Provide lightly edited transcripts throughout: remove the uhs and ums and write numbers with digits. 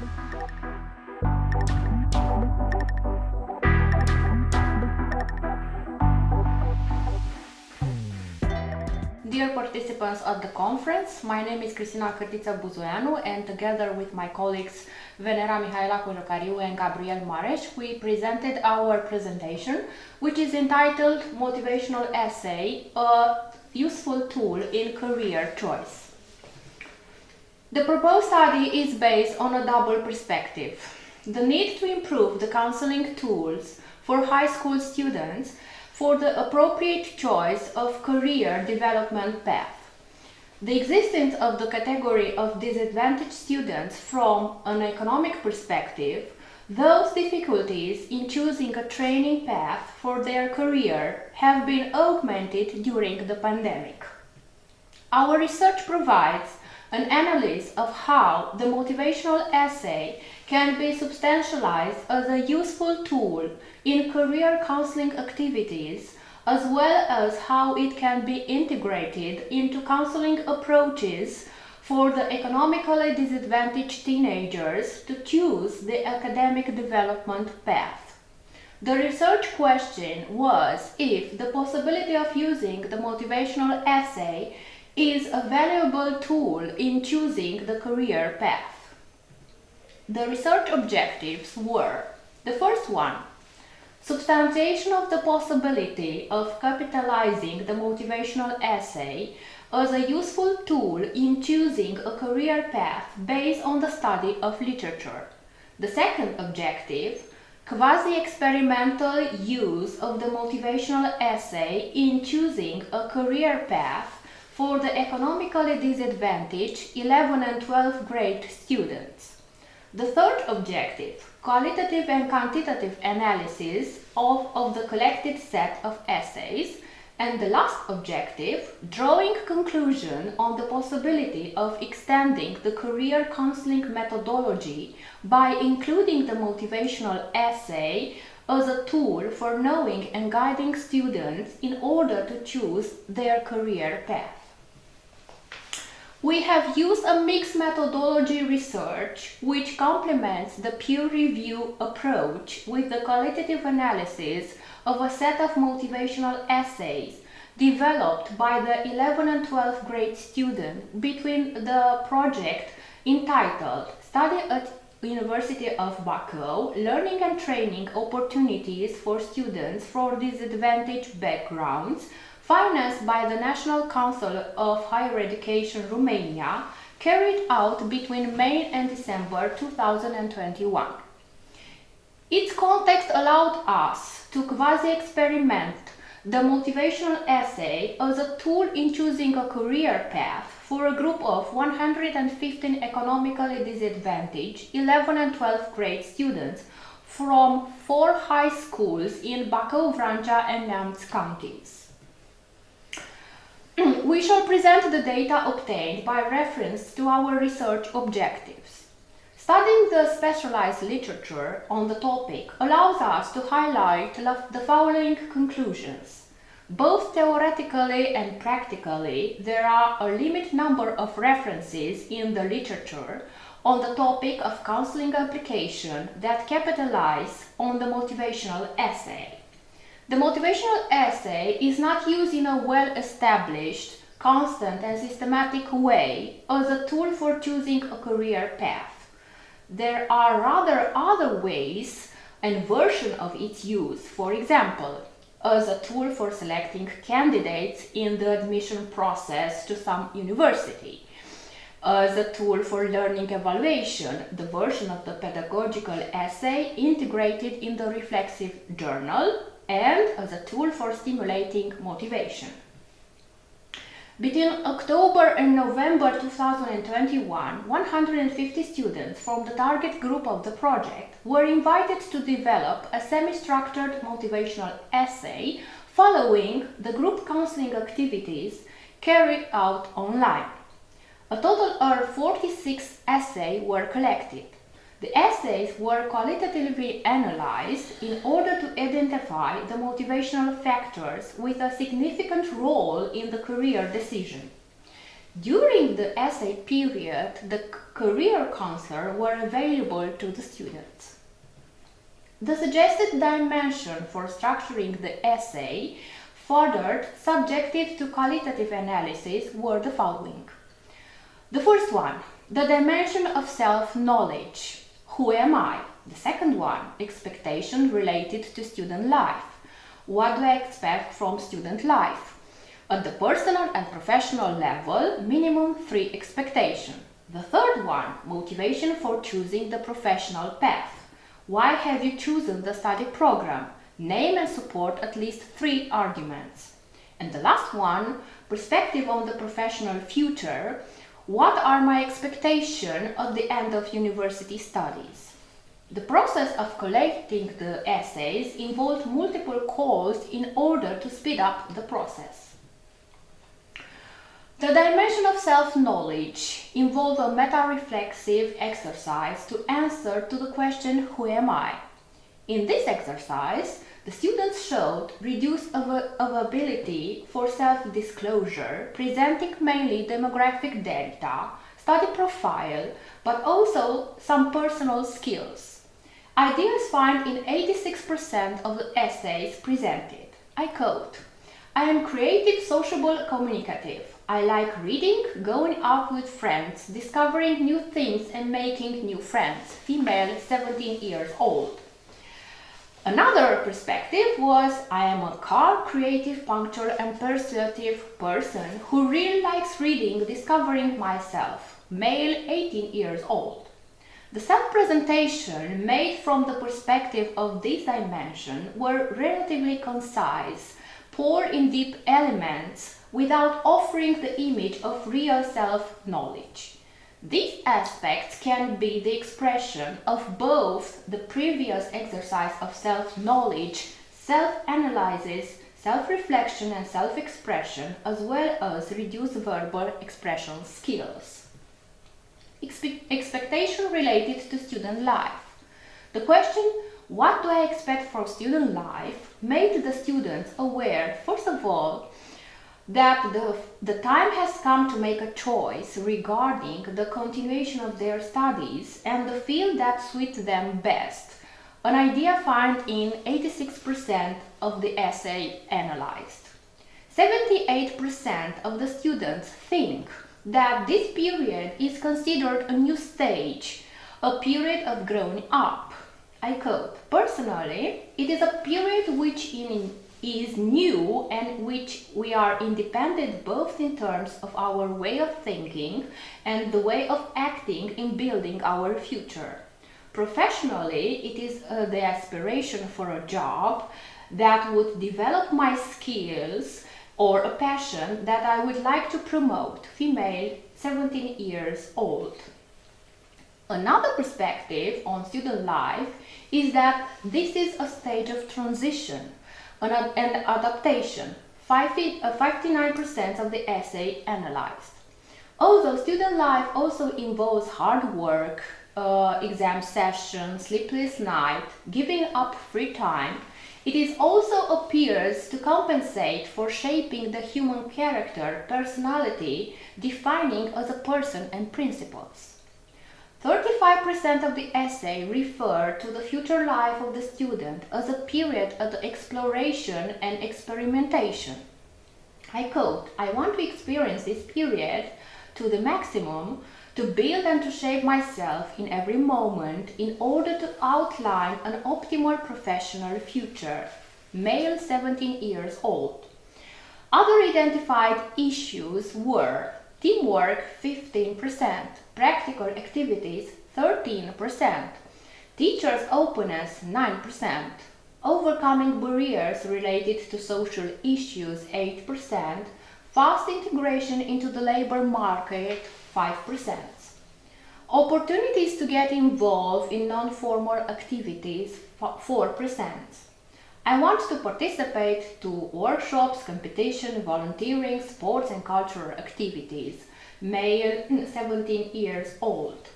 Dear participants at the conference, my name is Cristina Cîrtiță-Buzoianu, and together with my colleagues Venera-Mihaela, Cojocariu and Gabriel Mareș, we presented our presentation, which is entitled Motivational Essay, a Useful Tool in Career Choice. The proposed study is based on a double perspective: the need to improve the counseling tools for high school students for the appropriate choice of career development path, the existence of the category of disadvantaged students from an economic perspective, those difficulties in choosing a training path for their career have been augmented during the pandemic. Our research provides an analysis of how the motivational essay can be substantialized as a useful tool in career counseling activities, as well as how it can be integrated into counseling approaches for the economically disadvantaged teenagers to choose the academic development path. The research question was if the possibility of using the motivational essay is a valuable tool in choosing the career path. The research objectives were: the first one, substantiation of the possibility of capitalizing the motivational essay as a useful tool in choosing a career path based on the study of literature. The second objective, quasi-experimental use of the motivational essay in choosing a career path for the economically disadvantaged 11 and 12th grade students. The third objective, qualitative and quantitative analysis of the collected set of essays. And the last objective, drawing conclusion on the possibility of extending the career counseling methodology by including the motivational essay as a tool for knowing and guiding students in order to choose their career path. We have used a mixed methodology research which complements the peer review approach with the qualitative analysis of a set of motivational essays developed by the 11 and 12th grade student between the project entitled Study at University of Bacău, Learning and Training Opportunities for Students from Disadvantaged Backgrounds, financed by the National Council of Higher Education Romania, carried out between May and December 2021. Its context allowed us to quasi-experiment the motivational essay as a tool in choosing a career path for a group of 115 economically disadvantaged 11 and 12th grade students from 4 high schools in Bacău, Vrancea and Neamț counties. We shall present the data obtained by reference to our research objectives. Studying the specialized literature on the topic allows us to highlight the following conclusions. Both theoretically and practically, there are a limited number of references in the literature on the topic of counseling application that capitalize on the motivational essay. The motivational essay is not used in a well-established, constant and systematic way as a tool for choosing a career path. There are rather other ways and versions of its use, for example, as a tool for selecting candidates in the admission process to some university, as a tool for learning evaluation, the version of the pedagogical essay integrated in the reflexive journal, and as a tool for stimulating motivation. Between October and November 2021, 150 students from the target group of the project were invited to develop a semi-structured motivational essay following the group counseling activities carried out online. A total of 46 essays were collected. The essays were qualitatively analyzed in order to identify the motivational factors with a significant role in the career decision. During the essay period, the career counsellor were available to the students. The suggested dimension for structuring the essay, furthered subjective to qualitative analysis, were the following. The first one, the dimension of self-knowledge. Who am I? The second one, expectation related to student life. What do I expect from student life? At the personal and professional level, minimum 3 expectations. The third one, motivation for choosing the professional path. Why have you chosen the study program? Name and support at least 3 arguments. And the last one, perspective on the professional future. What are my expectations at the end of university studies? The process of collating the essays involved multiple calls in order to speed up the process. The dimension of self-knowledge involved a meta-reflexive exercise to answer to the question, who am I? In this exercise, the students showed reduced availability for self-disclosure, presenting mainly demographic data, study profile, but also some personal skills. Ideas found in 86% of the essays presented. I quote, I am creative, sociable, communicative. I like reading, going out with friends, discovering new things and making new friends. Female, 17 years old. Another perspective was, I am a calm, creative, punctual and persuasive person who really likes reading, discovering myself. Male, 18 years old. The self-presentation made from the perspective of this dimension were relatively concise, poor in deep elements, without offering the image of real self-knowledge. These aspects can be the expression of both the previous exercise of self-knowledge, self-analysis, self-reflection and self-expression, as well as reduced verbal expression skills. Expectation related to student life. The question, what do I expect for student life, made the students aware, first of all, that the time has come to make a choice regarding the continuation of their studies and the field that suits them best, an idea found in 86% of the essay analyzed. 78% of the students think that this period is considered a new stage, a period of growing up. I quote, personally, it is a period which is new and which we are independent both in terms of our way of thinking and the way of acting in building our future. Professionally, it is the aspiration for a job that would develop my skills or a passion that I would like to promote. Female, 17 years old. Another perspective on student life is that this is a stage of transition and adaptation. 59% of the essay analyzed. Although student life also involves hard work, exam sessions, sleepless night, giving up free time, it also appears to compensate for shaping the human character, personality, defining as a person and principles. 35% of the essay refer to the future life of the student as a period of exploration and experimentation. I quote, I want to experience this period to the maximum, to build and to shape myself in every moment in order to outline an optimal professional future. Male, 17 years old. Other identified issues were teamwork, 15%, practical activities, 13%, teachers' openness, 9%, overcoming barriers related to social issues, 8%, fast integration into the labor market, 5%. Opportunities to get involved in non-formal activities, 4%. I want to participate to workshops, competition, volunteering, sports and cultural activities. Male, 17 years old.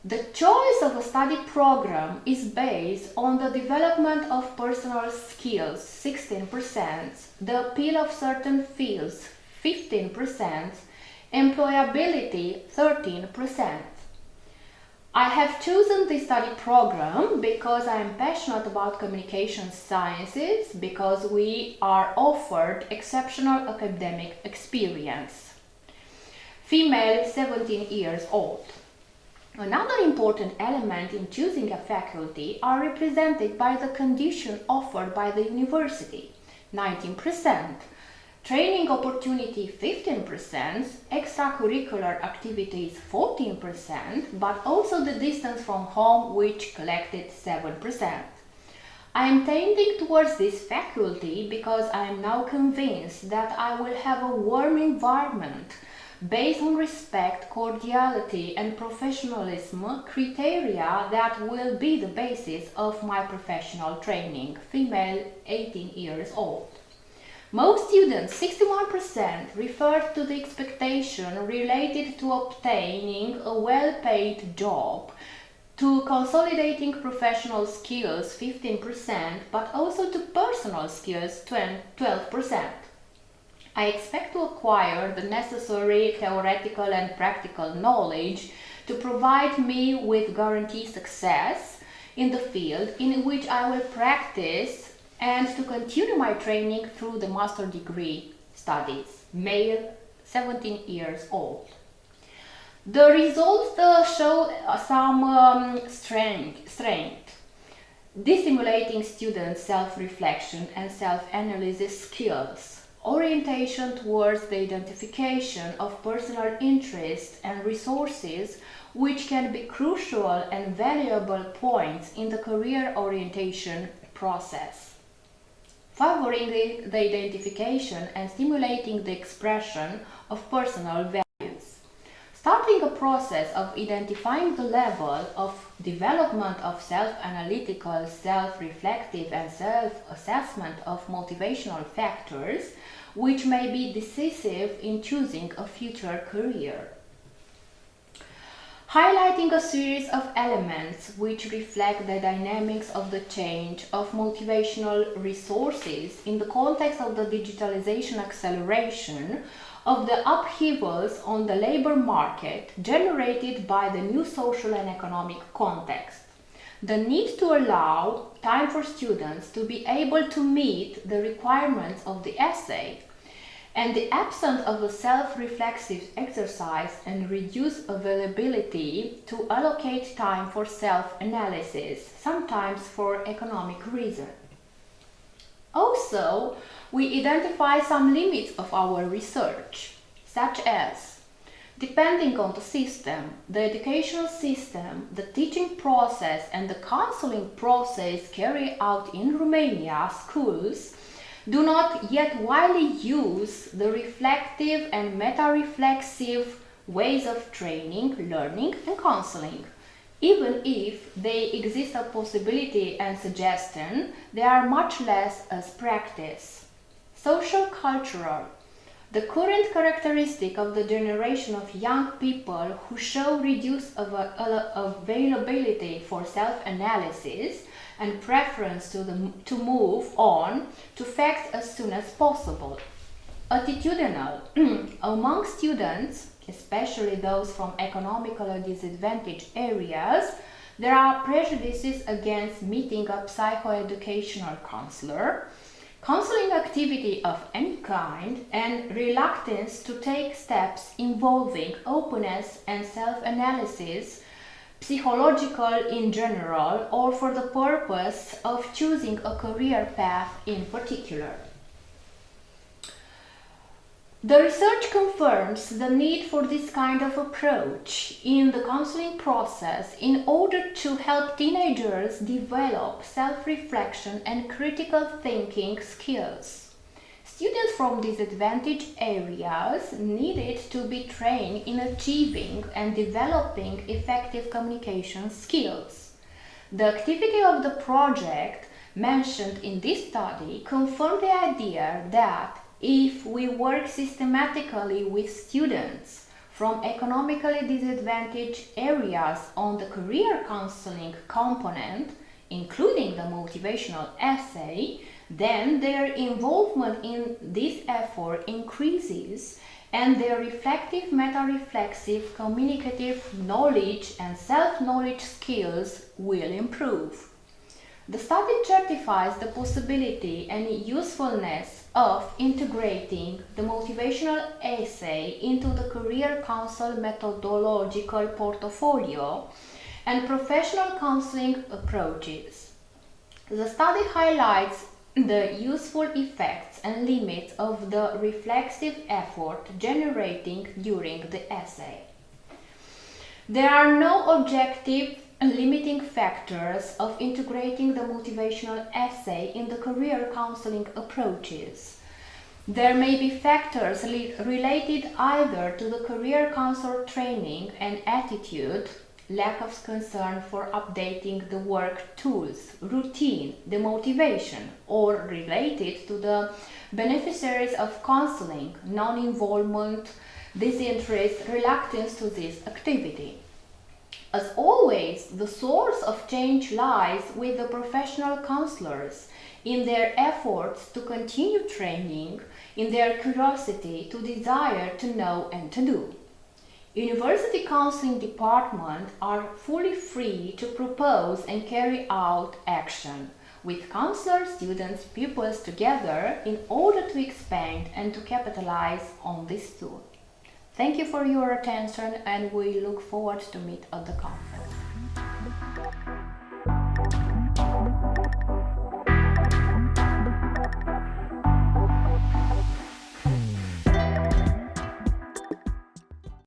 The choice of a study program is based on the development of personal skills, 16%, the appeal of certain fields, 15%, employability 13%. I have chosen this study program because I am passionate about communication sciences, because we are offered exceptional academic experience. Female, 17 years old. Another important element in choosing a faculty are represented by the condition offered by the university, 19%, training opportunity 15%, extracurricular activities 14%, but also the distance from home, which collected 7%. I am tending towards this faculty because I am now convinced that I will have a warm environment based on respect, cordiality and professionalism, criteria that will be the basis of my professional training. Female, 18 years old. Most students, 61%, referred to the expectation related to obtaining a well-paid job, to consolidating professional skills, 15%, but also to personal skills, 12%. I expect to acquire the necessary theoretical and practical knowledge to provide me with guaranteed success in the field in which I will practice, and to continue my training through the master degree studies. Male, 17 years old. The results show some strength. Stimulating students' self-reflection and self-analysis skills. Orientation towards the identification of personal interests and resources, which can be crucial and valuable points in the career orientation process. Favoring the identification and stimulating the expression of personal values. Starting a process of identifying the level of development of self-analytical, self-reflective and self-assessment of motivational factors, which may be decisive in choosing a future career. Highlighting a series of elements which reflect the dynamics of the change of motivational resources in the context of the digitalisation acceleration, of the upheavals on the labour market generated by the new social and economic context. The need to allow time for students to be able to meet the requirements of the essay, and the absence of a self-reflexive exercise and reduced availability to allocate time for self-analysis, sometimes for economic reasons. Also, we identify some limits of our research, such as depending on the system, the educational system, the teaching process and the counseling process carried out in Romania schools do not yet widely use the reflective and meta-reflexive ways of training, learning and counseling. Even if they exist a possibility and suggestion, they are much less as practice. Social cultural. The current characteristic of the generation of young people who show reduced availability for self-analysis and preference to move on to facts as soon as possible. Attitudinal. Among students, especially those from economically disadvantaged areas, there are prejudices against meeting a psychoeducational counselor, counseling activity of any kind, and reluctance to take steps involving openness and self-analysis, psychological in general, or for the purpose of choosing a career path in particular. The research confirms the need for this kind of approach in the counseling process in order to help teenagers develop self-reflection and critical thinking skills. Students from disadvantaged areas needed to be trained in achieving and developing effective communication skills. The activity of the project mentioned in this study confirmed the idea that if we work systematically with students from economically disadvantaged areas on the career counseling component, including the motivational essay, then their involvement in this effort increases and their reflective, meta-reflexive, communicative knowledge and self-knowledge skills will improve. The study certifies the possibility and usefulness of integrating the motivational essay into the career counsel methodological portfolio and professional counseling approaches. The study highlights the useful effects and limits of the reflexive effort generating during the essay. There are no objective limiting factors of integrating the motivational essay in the career counseling approaches. There may be factors related either to the career counselor training and attitude, lack of concern for updating the work tools, routine, the motivation, or related to the beneficiaries of counseling, non-involvement, disinterest, reluctance to this activity. As always, the source of change lies with the professional counselors in their efforts to continue training, in their curiosity to desire to know and to do. University counseling departments are fully free to propose and carry out action with counselors, students, pupils together in order to expand and to capitalize on this tool. Thank you for your attention, and we look forward to meet at the conference.